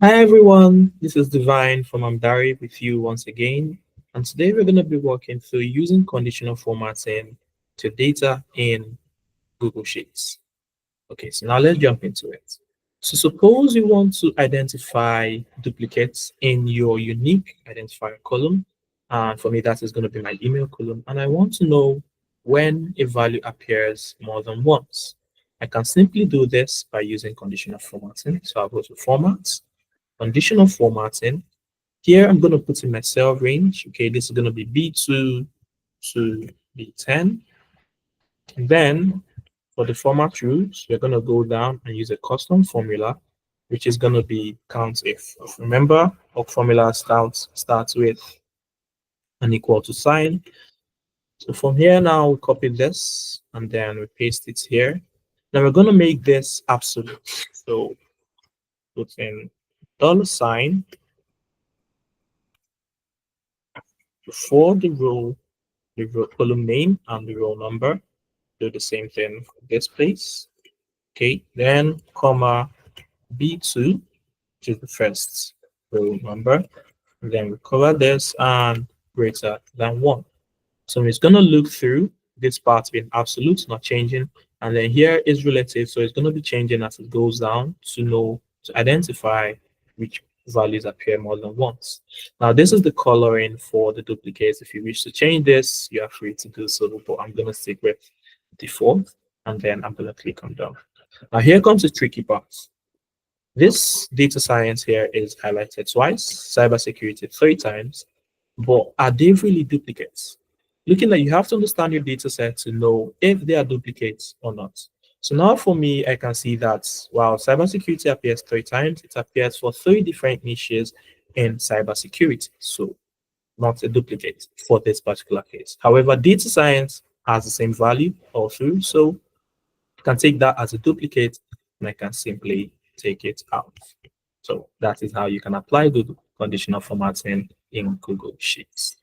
Hi everyone, this is Divine from Amdari with you once again. And today we're going to be working through using conditional formatting to data in Google Sheets. Okay, so now let's jump into it. So suppose you want to identify duplicates in your unique identifier column. And for me, that is going to be my email column. And I want to know when a value appears more than once. I can simply do this by using conditional formatting. So I'll go to Format, Conditional Formatting. Here I'm going to put in my cell range. Okay, this is going to be B2 to B10. And then for the format rules, we're going to go down and use a custom formula, which is going to be count if. Remember, our formula starts with an equal to sign. So from here now, we copy this and then we paste it here. Now we're going to make this absolute. So put in $sign before the row column name and the row number. Do the same thing for this place. Okay, then comma B2, which is the first row number. And then we cover this and greater than 1. So it's going to look through this part being absolute, not changing. And then here is relative. So it's going to be changing as it goes down to identify which values appear more than once. Now, this is the coloring for the duplicates. If you wish to change this, you are free to do so, but I'm going to stick with default, and then I'm going to click on done. Now, here comes the tricky part. This data science here is highlighted twice, cybersecurity 3 times, but are they really duplicates? Looking at, you have to understand your data set to know if they are duplicates or not. So now for me, I can see that while cybersecurity appears 3 times, it appears for 3 different niches in cybersecurity. So not a duplicate for this particular case. However, data science has the same value all through. So I can take that as a duplicate and I can simply take it out. So that is how you can apply Google conditional formatting in Google Sheets.